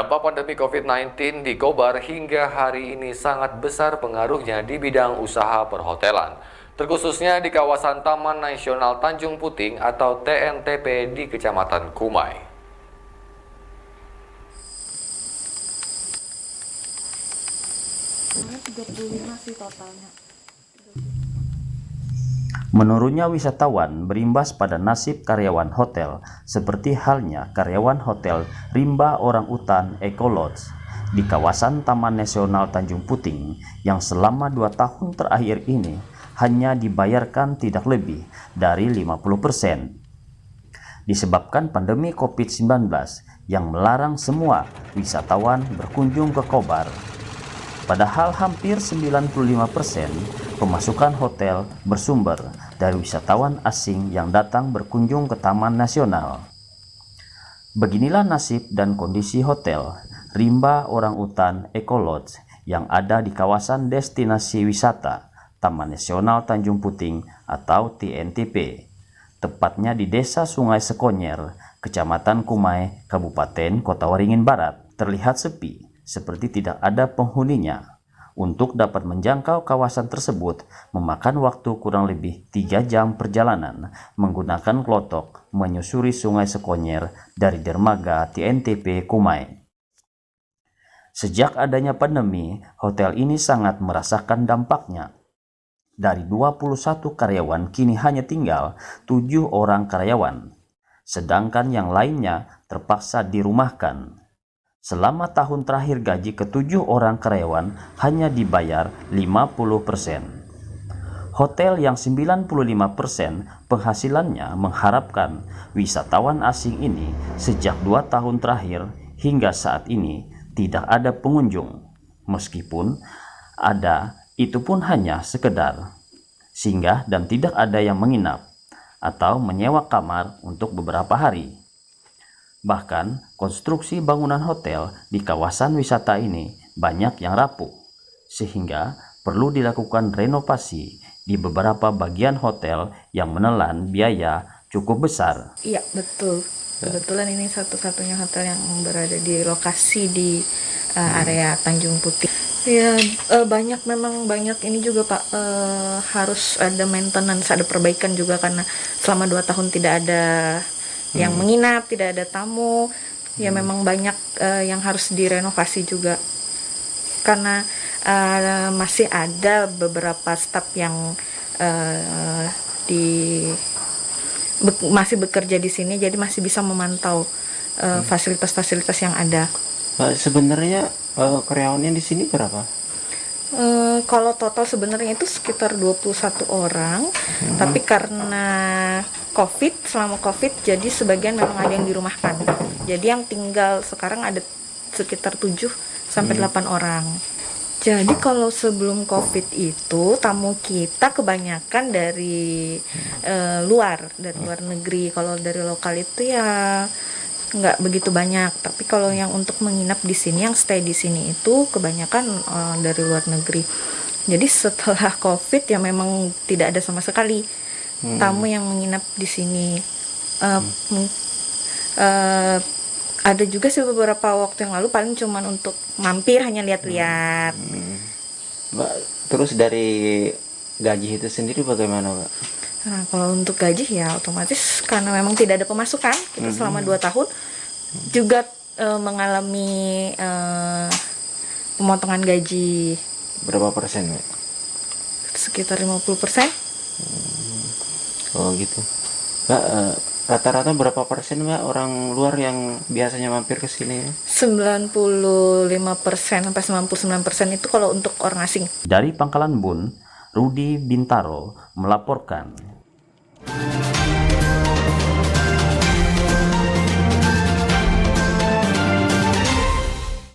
Dampak pandemi COVID-19 di Kobar hingga hari ini sangat besar pengaruhnya di bidang usaha perhotelan, terkhususnya di kawasan Taman Nasional Tanjung Puting atau TNTP di Kecamatan Kumai. Menurutnya, wisatawan berimbas pada nasib karyawan hotel, seperti halnya karyawan hotel Rimba Orang Utan Eco Lodge di kawasan Taman Nasional Tanjung Puting yang selama 2 tahun terakhir ini hanya dibayarkan tidak lebih dari 50%. Disebabkan pandemi COVID-19 yang melarang semua wisatawan berkunjung ke Kobar. Padahal hampir 95% pemasukan hotel bersumber dari wisatawan asing yang datang berkunjung ke Taman Nasional. Beginilah nasib dan kondisi hotel Rimba Orang Utan Eco Lodge yang ada di kawasan destinasi wisata Taman Nasional Tanjung Puting atau TNTP, tepatnya di Desa Sungai Sekonyer, Kecamatan Kumai, Kabupaten Kota Waringin Barat. Terlihat sepi, seperti tidak ada penghuninya. Untuk dapat menjangkau kawasan tersebut memakan waktu kurang lebih 3 jam perjalanan menggunakan klotok menyusuri Sungai Sekonyer dari dermaga TNTP Kumai. Sejak adanya pandemi, hotel ini sangat merasakan dampaknya. Dari 21 karyawan kini hanya tinggal 7 orang karyawan, sedangkan yang lainnya terpaksa dirumahkan. Selama tahun terakhir gaji ke-7 orang karyawan hanya dibayar 50%. Hotel yang 95% penghasilannya mengharapkan wisatawan asing ini sejak 2 tahun terakhir hingga saat ini tidak ada pengunjung. Meskipun ada, itu pun hanya sekedar singgah dan tidak ada yang menginap atau menyewa kamar untuk beberapa hari. Bahkan konstruksi bangunan hotel di kawasan wisata ini banyak yang rapuh, sehingga perlu dilakukan renovasi di beberapa bagian hotel yang menelan biaya cukup besar. Iya, betul. Kebetulan ini satu-satunya hotel yang berada di lokasi di area Tanjung Putih. Ya, memang banyak ini juga Pak, harus ada maintenance, ada perbaikan juga karena selama 2 tahun tidak ada yang menginap, tidak ada tamu. Ya memang banyak yang harus direnovasi juga karena masih ada beberapa staf yang masih bekerja di sini, jadi masih bisa memantau fasilitas-fasilitas yang ada. Sebenarnya karyawannya di sini berapa? Kalau total sebenarnya itu sekitar 21 orang, tapi karena selama COVID, jadi sebagian memang ada yang dirumahkan. Jadi yang tinggal sekarang ada sekitar 7 sampai 8 orang. Jadi kalau sebelum COVID itu tamu kita kebanyakan dari luar negeri. Kalau dari lokal itu ya nggak begitu banyak. Tapi kalau yang untuk menginap di sini, yang stay di sini itu kebanyakan dari luar negeri. Jadi setelah COVID ya memang tidak ada sama sekali tamu yang menginap di sini. Ada juga sih beberapa waktu yang lalu, paling cuman untuk mampir, hanya lihat-lihat. Mbak, terus dari gaji itu sendiri bagaimana, Mbak? Nah, kalau untuk gaji ya otomatis karena memang tidak ada pemasukan, kita selama 2 tahun juga mengalami pemotongan gaji. Berapa persen, Mbak? Sekitar 50%. Oh gitu. Mbak, rata-rata berapa persen, Mbak, orang luar yang biasanya mampir ke sini? 95% sampai 99% itu kalau untuk orang asing. Dari Pangkalan Bun, Rudi Bintaro melaporkan.